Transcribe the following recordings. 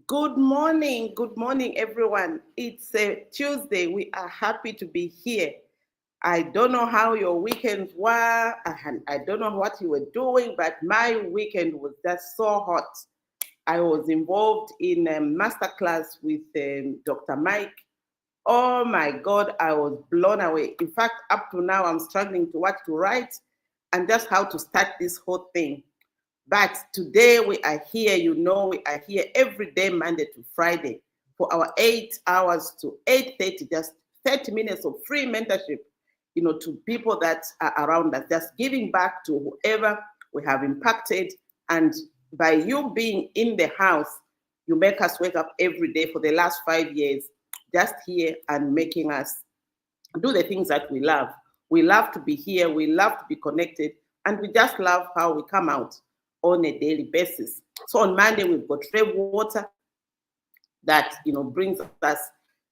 Good morning, everyone. It's a Tuesday. We are happy to be here. I don't know how your weekends were, and I don't know what you were doing, but my weekend was just so hot. I was involved in a masterclass with Dr. Mike. Oh my God, I was blown away. In fact, up to now, I'm struggling to what to write and just how to start this whole thing. But today we are here, we are here every day, Monday to Friday, for our 8 hours to 8:30, just 30 minutes of free mentorship, to people that are around us, just giving back to whoever we have impacted. And by you being in the house, you make us wake up every day for the last 5 years, just here and making us do the things that we love. We love to be here, we love to be connected, and we just love how we come out on a daily basis. So on Monday, we've got Trev Water that, brings us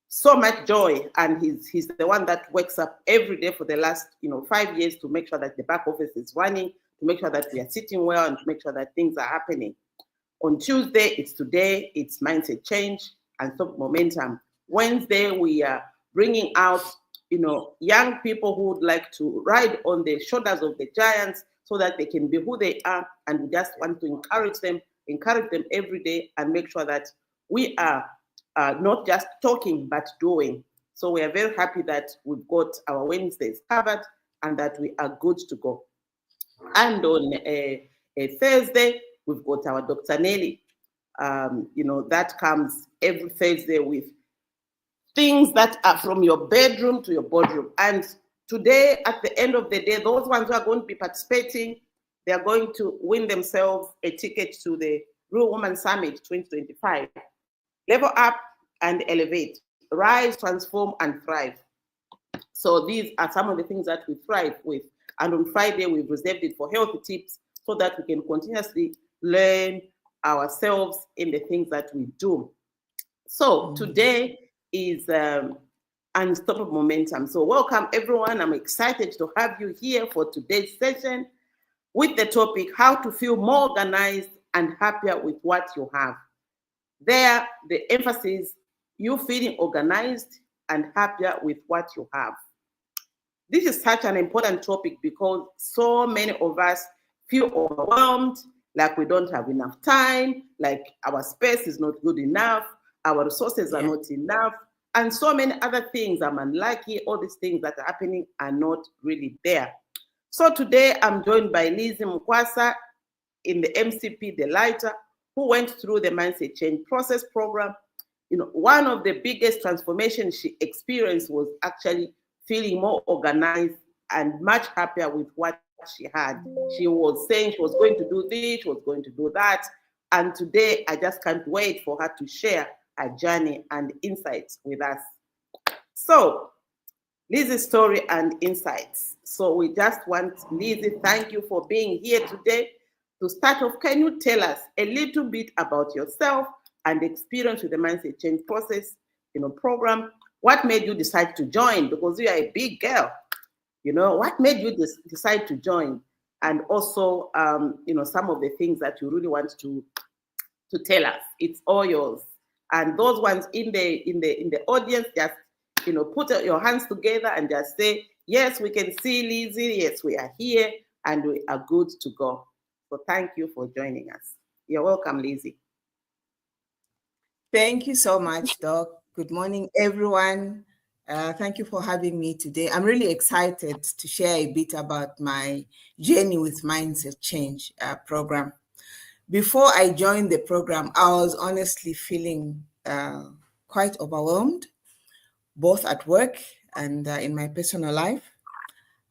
so much joy. And he's the one that wakes up every day for the last, 5 years to make sure that the back office is running, to make sure that we are sitting well, and to make sure that things are happening. On Tuesday, it's mindset change and top momentum. Wednesday, we are bringing out, young people who would like to ride on the shoulders of the giants, so that they can be who they are, and we just want to encourage them every day and make sure that we are not just talking but doing. So we are very happy that we've got our Wednesdays covered and that we are good to go. And on a Thursday, we've got our Dr. Nelly. That comes every Thursday with things that are from your bedroom to your boardroom. And today, at the end of the day, those ones who are going to be participating, they are going to win themselves a ticket to the Real Woman Summit 2025. Level up and elevate, rise, transform, and thrive. So these are some of the things that we thrive with. And on Friday, we've reserved it for healthy tips so that we can continuously learn ourselves in the things that we do. So today is Unstoppable Momentum. So welcome everyone. I'm excited to have you here for today's session with the topic, how to feel more organized and happier with what you have. There, the emphasis, you feeling organized and happier with what you have. This is such an important topic because so many of us feel overwhelmed, like we don't have enough time, like our space is not good enough, our resources are not enough, and so many other things. I'm unlucky, all these things that are happening are not really there. So today I'm joined by Lizzie Mkwasa in the MCP, the lighter, who went through the Mindset Change Process program. One of the biggest transformations she experienced was actually feeling more organized and much happier with what she had. She was saying she was going to do this, she was going to do that. And today I just can't wait for her to share her journey and insights with us. So, Lizzie's story and insights. So we just want Lizzie, thank you for being here today. To start off, can you tell us a little bit about yourself and experience with the Mindset Change Process, program? What made you decide to join? Because you are a big girl. What made you decide to join? And also, some of the things that you really want to tell us. It's all yours. And those ones in the audience, just put your hands together and just say, yes, we can see Lizzie. Yes, we are here and we are good to go. So thank you for joining us. You're welcome, Lizzie. Thank you so much, Doc. Good morning, everyone. Thank you for having me today. I'm really excited to share a bit about my journey with Mindset Change program. Before I joined the program, I was honestly feeling quite overwhelmed, both at work and in my personal life.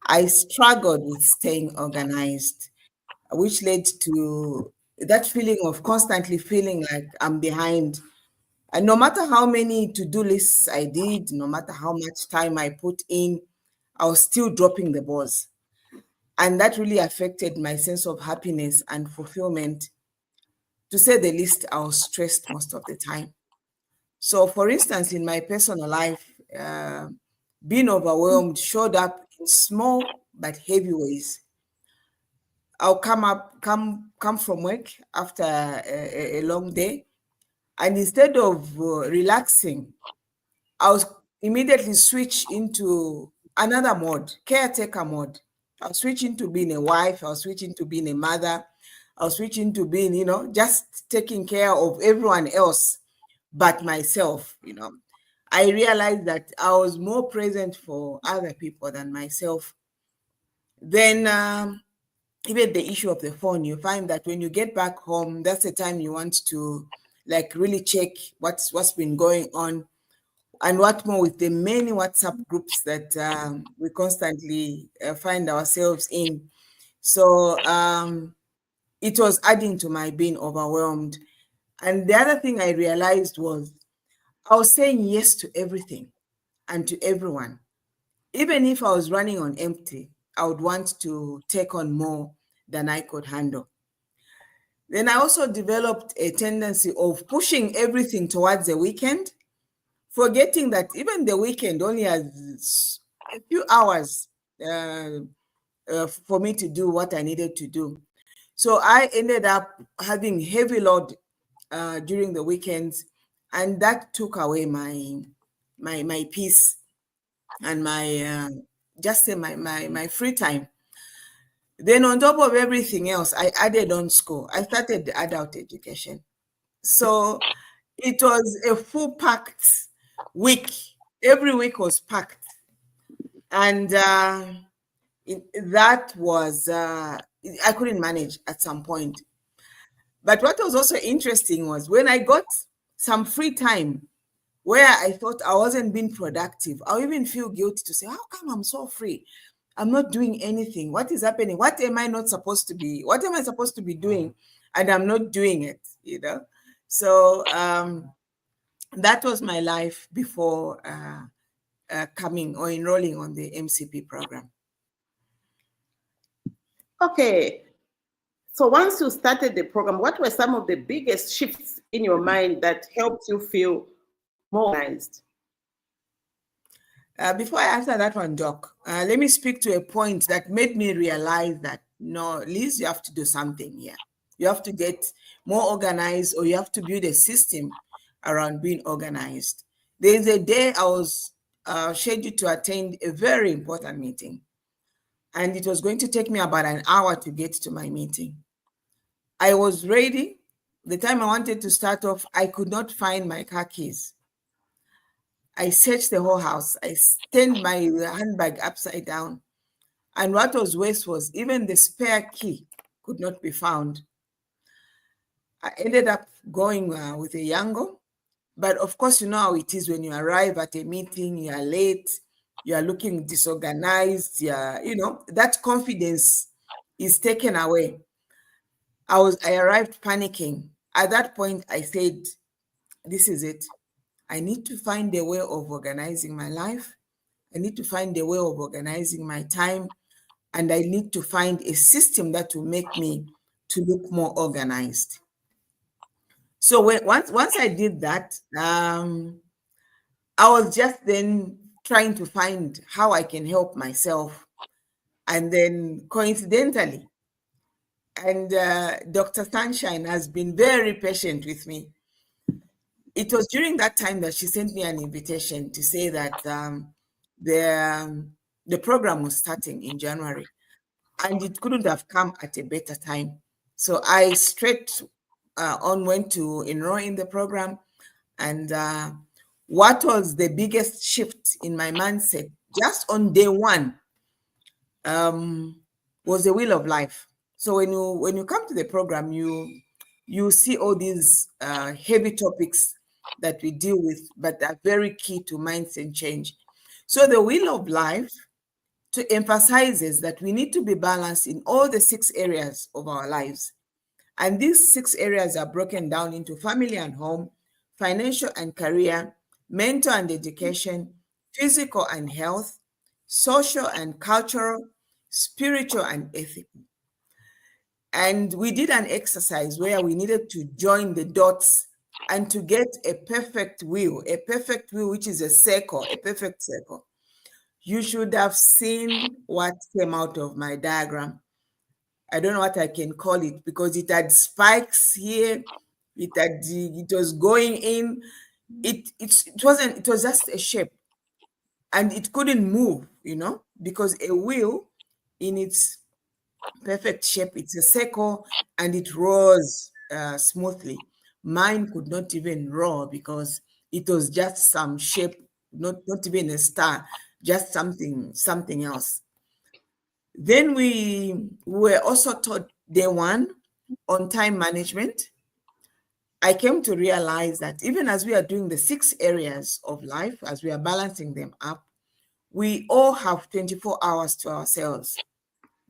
I struggled with staying organized, which led to that feeling of constantly feeling like I'm behind. And no matter how many to-do lists I did, no matter how much time I put in, I was still dropping the balls. And that really affected my sense of happiness and fulfillment. To say the least, I was stressed most of the time. So, for instance, in my personal life, being overwhelmed showed up in small but heavy ways. I'll come from work after a long day, And instead of relaxing, I was immediately switch into another mode, caretaker mode. I'll switch into being a wife, I'll switch into being a mother, I'll switch into being, just taking care of everyone else but myself. I realized that I was more present for other people than myself. Then even the issue of the phone, you find that when you get back home, that's the time you want to like really check what's been going on, and what more with the many WhatsApp groups that we constantly find ourselves in. So it was adding to my being overwhelmed. And the other thing I realized was I was saying yes to everything and to everyone. Even if I was running on empty, I would want to take on more than I could handle. Then I also developed a tendency of pushing everything towards the weekend, forgetting that even the weekend only has a few hours for me to do what I needed to do. So I ended up having heavy load during the weekends, and that took away my peace and my just say my free time. Then on top of everything else, I added on school. I started the adult education. So it was a full packed week. Every week was packed. And that was, I couldn't manage at some point. But what was also interesting was when I got some free time where I thought I wasn't being productive, I even feel guilty to say, how come I'm so free? I'm not doing anything. What is happening? What am I not supposed to be? What am I supposed to be doing? And I'm not doing it. So that was my life before coming or enrolling on the MCP program. Okay. So once you started the program, what were some of the biggest shifts in your mind that helped you feel more organized? Before I answer that one, Doc, let me speak to a point that made me realize that, no, Liz, you have to do something here. You have to get more organized, or you have to build a system around being organized. There is a day I was scheduled to attend a very important meeting, and it was going to take me about an hour to get to my meeting. I was ready. The time I wanted to start off, I could not find my car keys. I searched the whole house. I turned my handbag upside down. And what was worse was even the spare key could not be found. I ended up going with a Yango. But of course, you know how it is when you arrive at a meeting, you are late, you are looking disorganized, that confidence is taken away. I arrived panicking. At that point, I said, this is it. I need to find a way of organizing my life. I need to find a way of organizing my time. And I need to find a system that will make me to look more organized. So once I did that, I was just then trying to find how I can help myself. And then coincidentally, and Dr. Sunshine has been very patient with me. It was during that time that she sent me an invitation to say that the program was starting in January, and it couldn't have come at a better time. So I straight on went to enroll in the program. And what was the biggest shift in my mindset just on day one was the wheel of life. So when you come to the program, you see all these heavy topics that we deal with, but are very key to mindset change. So the wheel of life to emphasizes that we need to be balanced in all the 6 areas of our lives. And these 6 areas are broken down into family and home, financial and career, mental and education, physical and health, social and cultural, spiritual and ethical. And we did an exercise where we needed to join the dots and to get a perfect wheel, which is a circle, a perfect circle. You should have seen what came out of my diagram. I don't know what I can call it because it had spikes here. It was going in. It was just a shape, and it couldn't move, because a wheel in its perfect shape, it's a circle, and it roars smoothly. Mine could not even roar because it was just some shape, not even a star, just something else. Then we were also taught day one on time management. I came to realize that even as we are doing the 6 areas of life, as we are balancing them up, we all have 24 hours to ourselves.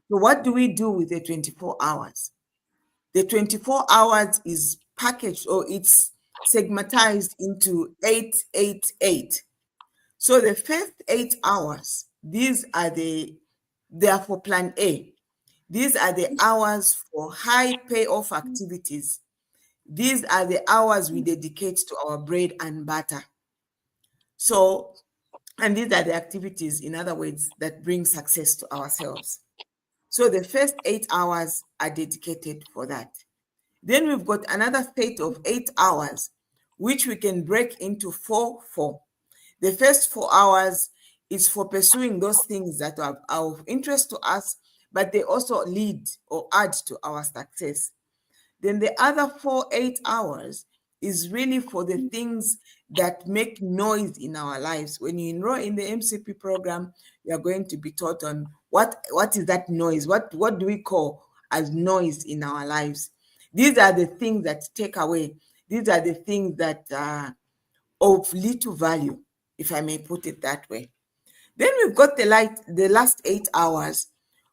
So what do we do with the 24 hours? The 24 hours is packaged, or it's segmentized into 888. So the first 8 hours, they are for plan A. These are the hours for high payoff activities. These are the hours we dedicate to our bread and butter. So, and these are the activities, in other words, that bring success to ourselves. So the first 8 hours are dedicated for that. Then we've got another set of 8 hours, which we can break into 4. The first 4 hours is for pursuing those things that are of interest to us, but they also lead or add to our success. Then the other 8 hours is really for the things that make noise in our lives. When you enroll in the MCP program, you are going to be taught on what is that noise? What do we call as noise in our lives? These are the things that take away. These are the things that are of little value, if I may put it that way. Then we've got the last 8 hours,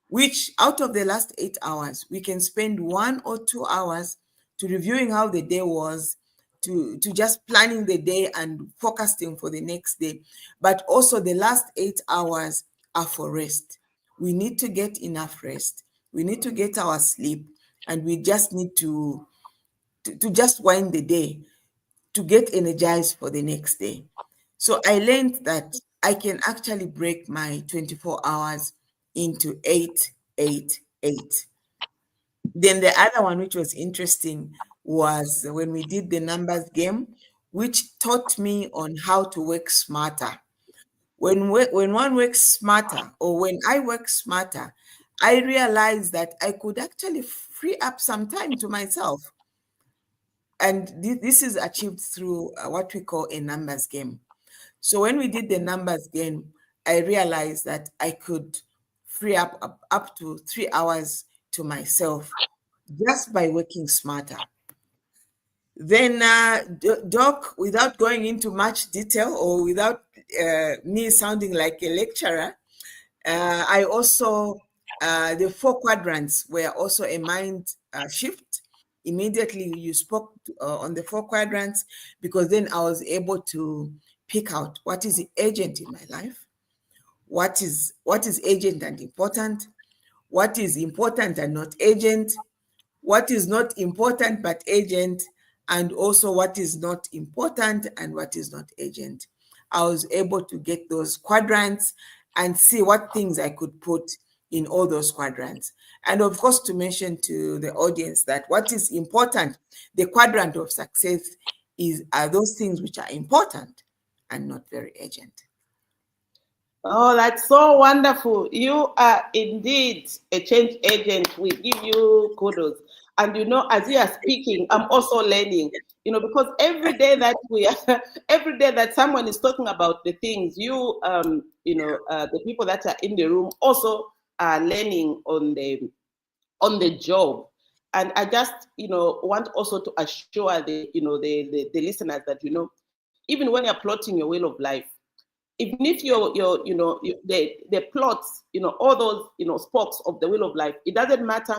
which out of the last 8 hours, we can spend 1 or 2 hours to reviewing how the day was, to just planning the day and forecasting for the next day. But also the last 8 hours are for rest. We need to get enough rest. We need to get our sleep, and we just need to just wind the day to get energized for the next day. So I learned that I can actually break my 24 hours into 888. Then the other one, which was interesting, was when we did the numbers game, which taught me on how to work smarter. When one works smarter, or when I work smarter, I realized that I could actually free up some time to myself. And this is achieved through what we call a numbers game. So when we did the numbers game, I realized that I could free up to 3 hours to myself just by working smarter. Then, Doc, without going into much detail, or without me sounding like a lecturer, I also, the 4 quadrants were also a mind shift. Immediately you spoke on the 4 quadrants, because then I was able to pick out what is urgent in my life, what is urgent and important, what is important and not urgent, what is not important but urgent, and also what is not important and what is not urgent. I was able to get those quadrants and see what things I could put in all those quadrants. And of course, to mention to the audience that what is important, the quadrant of success are those things which are important and not very urgent. Oh, that's so wonderful. You are indeed a change agent. We give you kudos. And as you are speaking, I'm also learning, because every day that every day that someone is talking about the things, the people that are in the room also are learning on the job. And I just, want also to assure the listeners that, even when you're plotting your will of life, even if the plots, all those, spokes of the wheel of life, it doesn't matter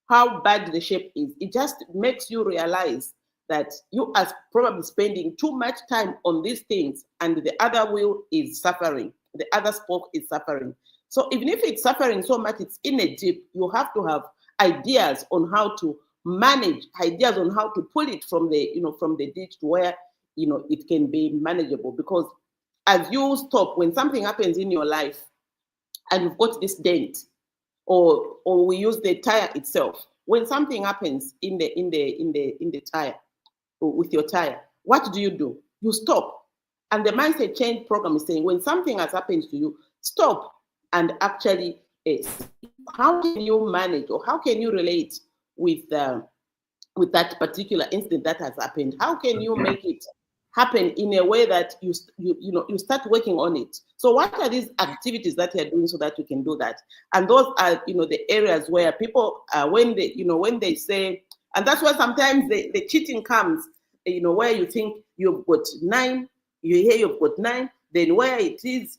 how bad the shape is. It just makes you realize that you are probably spending too much time on these things, and the other wheel is suffering. The other spoke is suffering. So even if it's suffering so much, it's in a dip, you have to have ideas on how to manage, ideas on how to pull it from the ditch to where, it can be manageable. Because as you stop, when something happens in your life and you've got this dent, or we use the tire itself, when something happens in the tire, with your tire, what do? You stop. And the mindset change program is saying when something has happened to you, stop and actually see how can you manage or how can you relate with with that particular incident that has happened. How can you make it happen in a way that you start working on it? So what are these activities that you're doing so that you can do that? And those are the areas where people when they say, and that's why sometimes the cheating comes, where you think you've got 9, you hear you've got 9, then where it is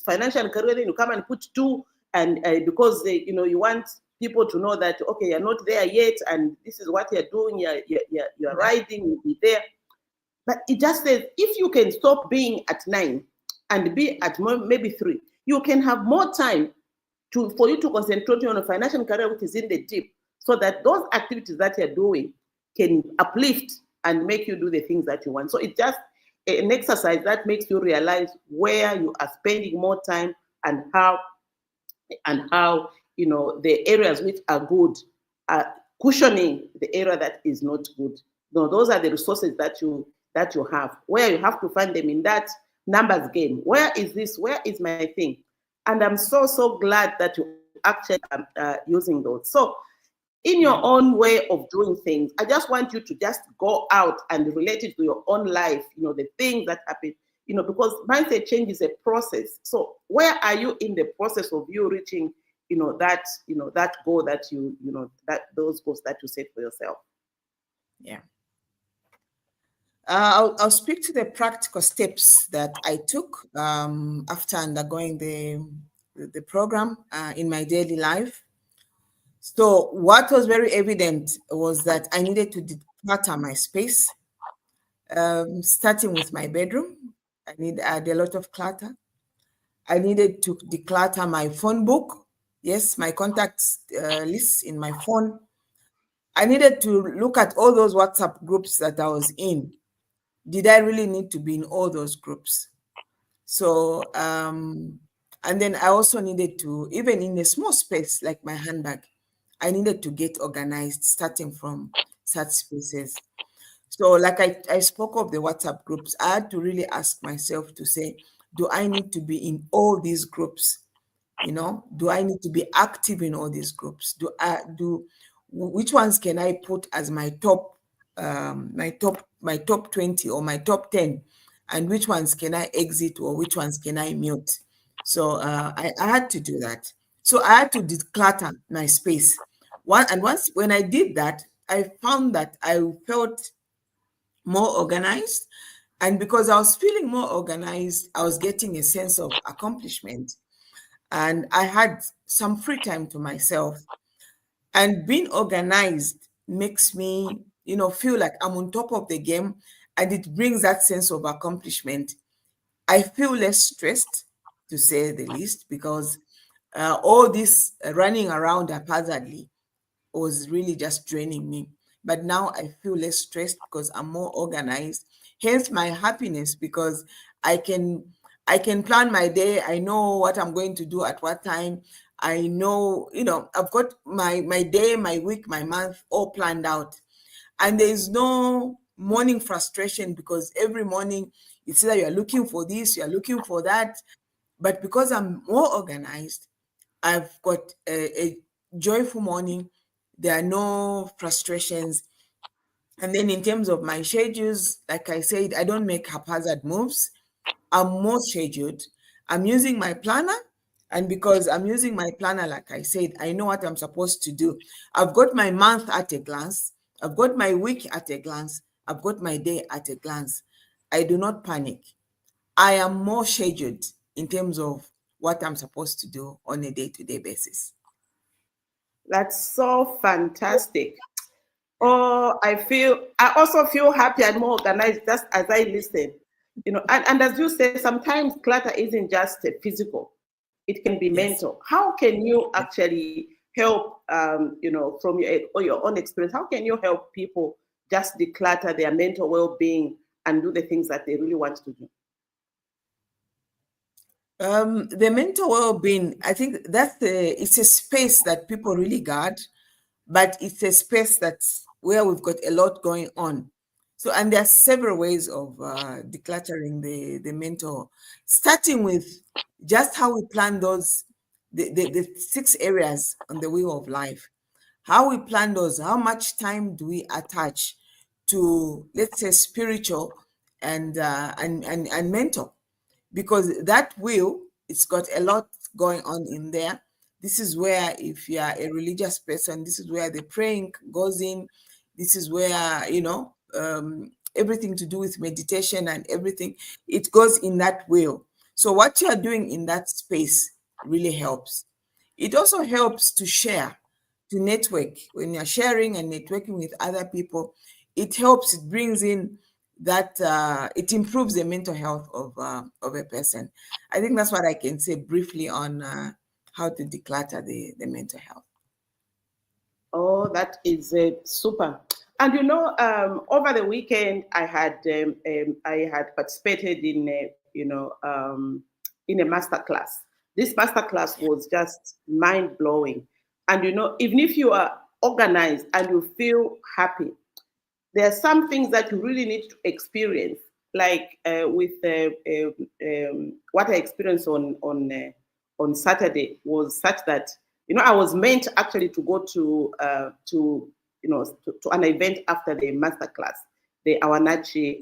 financial and career, then you come and put 2, and because you want people to know that okay, you're not there yet, and this is what you're doing. You're riding, you'll be there. But it just says if you can stop being at 9 and be at maybe 3, you can have more time for you to concentrate on a financial career which is in the deep, so that those activities that you're doing can uplift and make you do the things that you want. So it's just an exercise that makes you realize where you are spending more time and how the areas which are good are cushioning the area that is not good. No, those are the resources that you have, where you have to find them in that numbers game. Where is this? Where is my thing? And I'm so glad that you actually using those. So in your own way of doing things, I just want you to just go out and relate it to your own life, the things that happen, because mindset change is a process. So where are you in the process of you reaching, that goal that that those goals that you set for yourself? Yeah. I'll speak to the practical steps that I took after undergoing the program in my daily life. So what was very evident was that I needed to declutter my space, starting with my bedroom. I had a lot of clutter. I needed to declutter my phone book. Yes, my contacts lists in my phone. I needed to look at all those WhatsApp groups that I was in. Did I really need to be in all those groups? So, and then I also needed to, even in a small space like my handbag, I needed to get organized starting from such spaces. So, like I spoke of the WhatsApp groups, I had to really ask myself to say, do I need to be in all these groups? Do I need to be active in all these groups? Which ones can I put as my top, my top 20 or my top 10, and which ones can I exit or which ones can I mute? So I had to do that. So I had to declutter my space. Once when I did that, I found that I felt more organized. And because I was feeling more organized, I was getting a sense of accomplishment. And I had some free time to myself. And being organized makes me, feel like I'm on top of the game, and it brings that sense of accomplishment. I feel less stressed, to say the least, because all this running around haphazardly was really just draining me. But now I feel less stressed because I'm more organized. Hence my happiness, because I can I can plan my day. I know what I'm going to do at what time. I know, I've got my day, my week, my month all planned out. And there is no morning frustration, because every morning it's either you're looking for this, you're looking for that. But because I'm more organized, I've got a joyful morning. There are no frustrations. And then in terms of my schedules, like I said, I don't make haphazard moves. I'm more scheduled. I'm using my planner. And because I'm using my planner, like I said, I know what I'm supposed to do. I've got my month at a glance. I've got my week at a glance. I've got my day at a glance. I do not panic. I am more scheduled in terms of what I'm supposed to do on a day-to-day basis. That's so fantastic. Oh, I also feel happy and more organized just as I listen. And as you say, sometimes clutter isn't just physical, it can be Yes. mental. How can you actually help, from your own experience, how can you help people just declutter their mental well being and do the things that they really want to do? The mental well-being, I think it's a space that people really guard, but it's a space that's where we've got a lot going on. So, and there are several ways of decluttering the mental, starting with just how we plan those, the 6 areas on the wheel of life. How we plan those, how much time do we attach to, let's say, spiritual and mental? Because that wheel, it's got a lot going on in there. This is where, if you are a religious person, this is where the praying goes in. This is where, everything to do with meditation and everything, it goes in that wheel. So what you are doing in that space really helps. It also helps to share, to network. When you're sharing and networking with other people, it helps, it brings in that, it improves the mental health of a person. I think that's what I can say briefly on how to declutter the mental health. Oh, that is super. And over the weekend, I had participated in in a master class. This master class was just mind blowing. And even if you are organized and you feel happy, there are some things that you really need to experience, like with what I experienced on Saturday was such that I was meant actually to go to an event after the master class, the Awanachi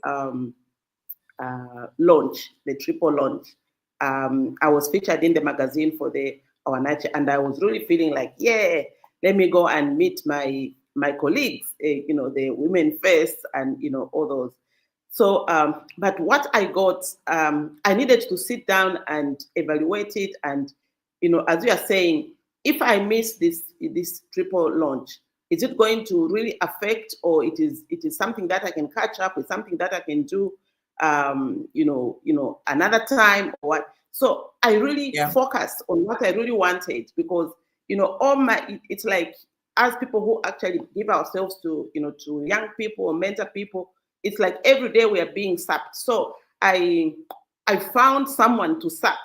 launch, the triple launch. I was featured in the magazine for the Awanachi, and I was really feeling like, yeah, let me go and meet my colleagues, the women first, and all those. So, but what I got, I needed to sit down and evaluate it, and as you are saying, if I miss this triple launch, is it going to really affect, or it is something that I can catch up with, something that I can do another time or what. So I really Yeah. focused on what I really wanted, because it's like, as people who actually give ourselves to young people or mentor people, it's like every day we are being sapped. So I found someone to sap.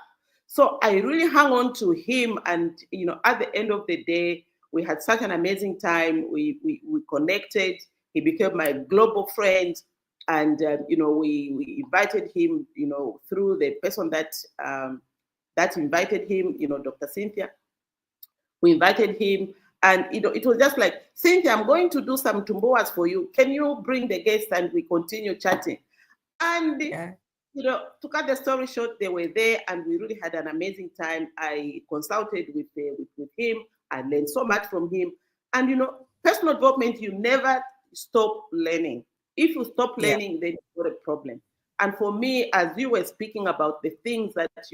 So I really hung on to him, and at the end of the day, we had such an amazing time. We connected. He became my global friend, and we invited him, through the person that invited him, Dr. Cynthia. We invited him, and it was just like, Cynthia, I'm going to do some tumboas for you. Can you bring the guests and we continue chatting? And Yeah. to cut the story short, they were there, and we really had an amazing time. I consulted with him. I learned so much from him. And personal development, you never stop learning. If you stop Yeah. learning, then you've got a problem. And for me, as you were speaking about the things that that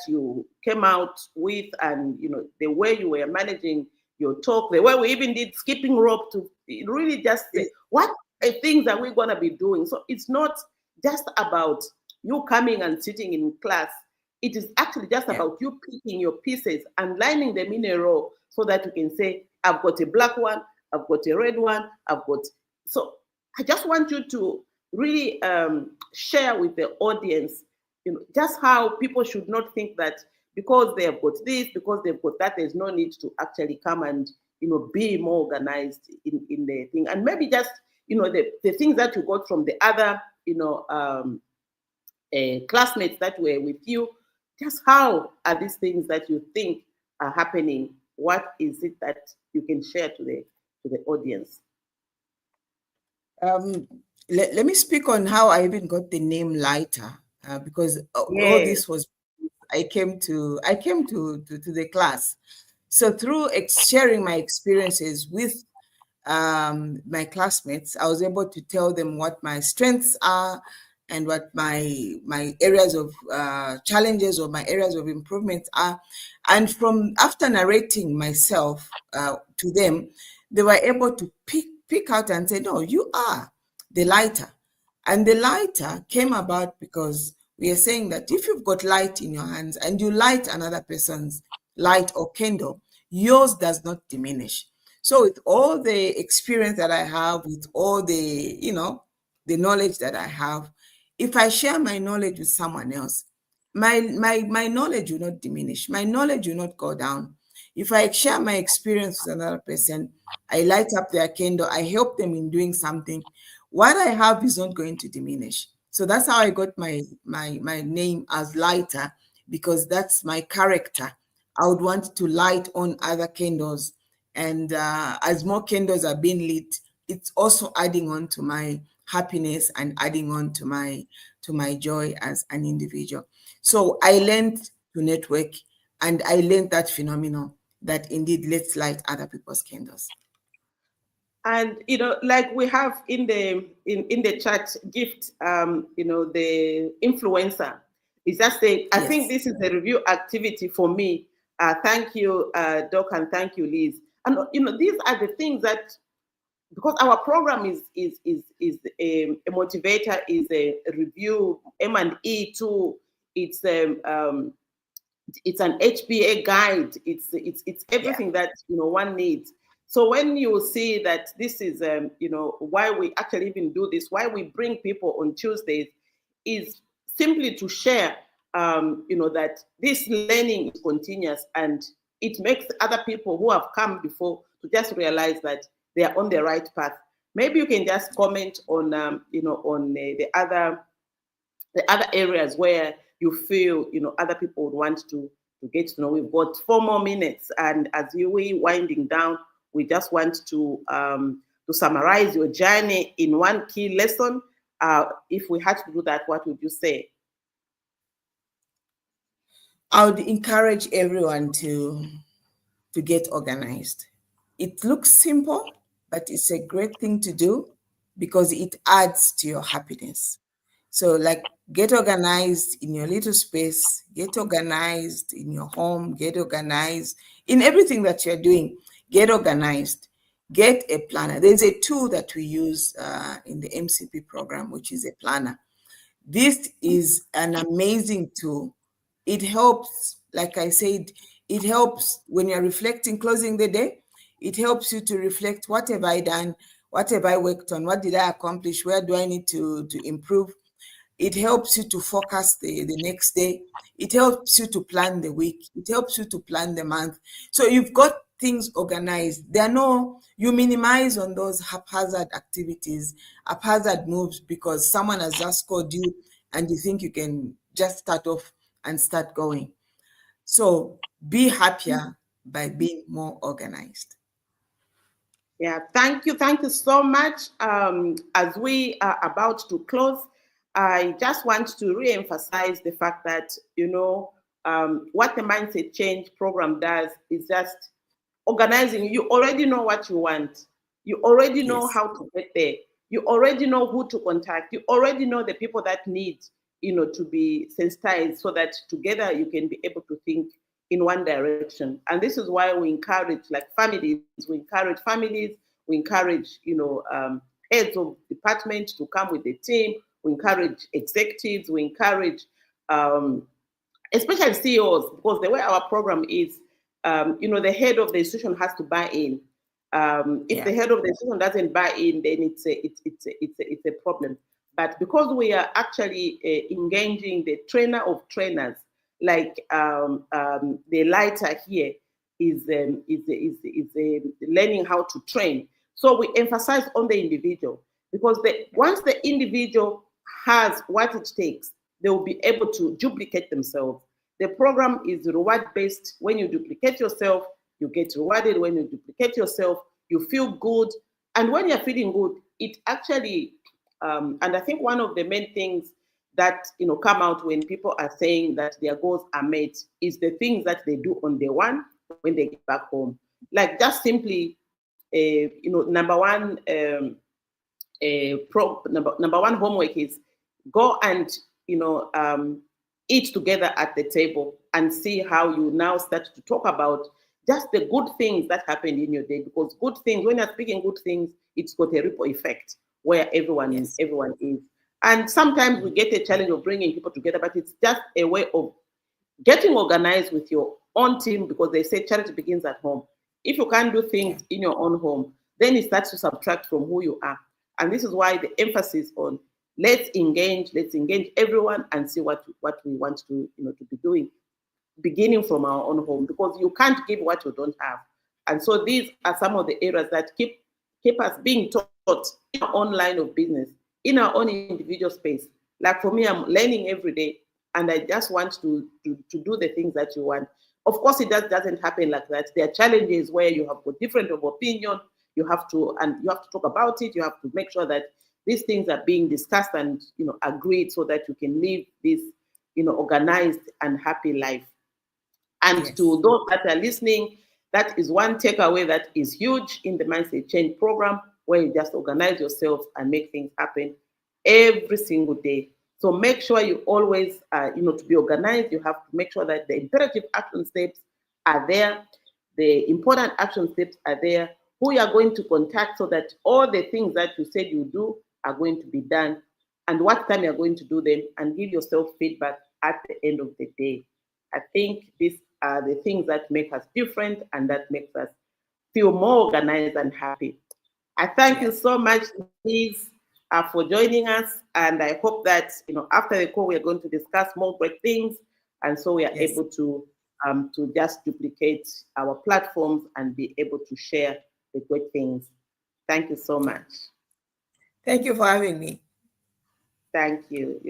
you came out with, and the way you were managing your talk, the way we even did skipping rope, to really just say, what things are we going to be doing? So it's not just about you coming and sitting in class. It is actually just Yeah. about you picking your pieces and lining them in a row, so that you can say, I've got a black one, I've got a red one, I've got. So I just want you to really share with the audience, just how people should not think that because they have got this, because they've got that, there's no need to actually come and be more organized in the thing. And maybe just the things that you got from the other classmates that were with you, just how are these things that you think are happening? What is it that you can share to the audience? Um, let me speak on how I even got the name Lighter, because all Yeah. this was, I came to the class. So through sharing my experiences with my classmates, I was able to tell them what my strengths are and what my areas of challenges or my areas of improvement are. And from after narrating myself to them, they were able to pick out and say, no, you are the lighter. And the lighter came about because we are saying that if you've got light in your hands and you light another person's light or candle, yours does not diminish. So with all the experience that I have, with all the knowledge that I have, if I share my knowledge with someone else, my knowledge will not diminish. My knowledge will not go down. If I share my experience with another person, I light up their candle, I help them in doing something, what I have is not going to diminish. So that's how I got my name as lighter, because that's my character. I would want to light on other candles, and as more candles are being lit, it's also adding on to my happiness and adding on to my joy as an individual. So I learned to network, and I learned that phenomenon that indeed let's light other people's candles. And like we have in the chat gift, the influencer is just saying, I think Yes. this is a review activity for me. Thank you, Doc, and thank you, Liz. And these are the things that, because our program is a motivator, is a review, M&E too. It's an HPA guide. It's everything that one needs. So when you see that this is why we actually even do this, why we bring people on Tuesdays, is simply to share that this learning is continuous, and it makes other people who have come before to just realize that they are on the right path. Maybe you can just comment on the other areas where you feel other people would want to get to know. We've got 4 more minutes, and as we winding down, we just want to summarize your journey in one key lesson. If we had to do that, what would you say? I would encourage everyone to get organized. It looks simple, but it's a great thing to do because it adds to your happiness. So, like, get organized in your little space, get organized in your home, get organized in everything that you're doing, get organized, get a planner. There's a tool that we use in the MCP program, which is a planner. This is an amazing tool. It helps, like I said, it helps when you're reflecting, closing the day. It helps you to reflect, what have I done? What have I worked on? What did I accomplish? Where do I need to improve? It helps you to focus the next day. It helps you to plan the week. It helps you to plan the month. So you've got things organized. You minimize on those haphazard activities, haphazard moves, because someone has just called you and you think you can just start off and start going. So be happier by being more organized. Yeah, thank you so much. As we are about to close, I just want to re-emphasize the fact that what the Mindset Change program does is just organizing. You already know what you want. You already know Yes. how to get there. You already know who to contact. You already know the people that need to be sensitized, so that together you can be able to think in one direction. And this is why we encourage, like, families. We encourage heads of department to come with the team. We encourage executives. We encourage especially CEOs, because the way our program is, the head of the institution has to buy in. If the head of the institution doesn't buy in, then it's a problem. But because we are actually engaging the trainer of trainers, like the lighter here is learning how to train. So we emphasize on the individual, because once the individual has what it takes, they will be able to duplicate themselves. The program is reward based. When you duplicate yourself, you get rewarded. When you duplicate yourself, you feel good. And when you're feeling good, it actually, and I think one of the main things that come out when people are saying that their goals are met is the things that they do on day one when they get back home. Like, just simply, number one, number one homework is go and eat together at the table, and see how you now start to talk about just the good things that happened in your day. Because good things, when you're speaking good things, it's got a ripple effect where everyone is. And sometimes we get a challenge of bringing people together, but it's just a way of getting organized with your own team, because they say charity begins at home. If you can't do things in your own home, then it starts to subtract from who you are. And this is why the emphasis on let's engage everyone and see what we want to be doing. beginning from our own home, because you can't give what you don't have. And so these are some of the areas that keep us being taught in our own line of business, in our own individual space. Like for me, I'm learning every day, and I just want to do the things that you want. Of course, it doesn't happen like that. There are challenges where you have got different of opinion. You have to talk about it. You have to make sure that these things are being discussed and agreed, so that you can live this organized and happy life. And Yes. to those that are listening, that is one takeaway that is huge in the Mindset Change program, where you just organize yourself and make things happen every single day. So make sure you always, to be organized, you have to make sure that the imperative action steps are there, the important action steps are there, who you are going to contact, so that all the things that you said you do are going to be done, and what time you're going to do them, and give yourself feedback at the end of the day. I think these are the things that make us different and that makes us feel more organized and happy. I thank you so much, Liz, for joining us, and I hope that after the call we are going to discuss more great things, and so we are able to just duplicate our platforms and be able to share the great things. Thank you so much. Thank you for having me. Thank you.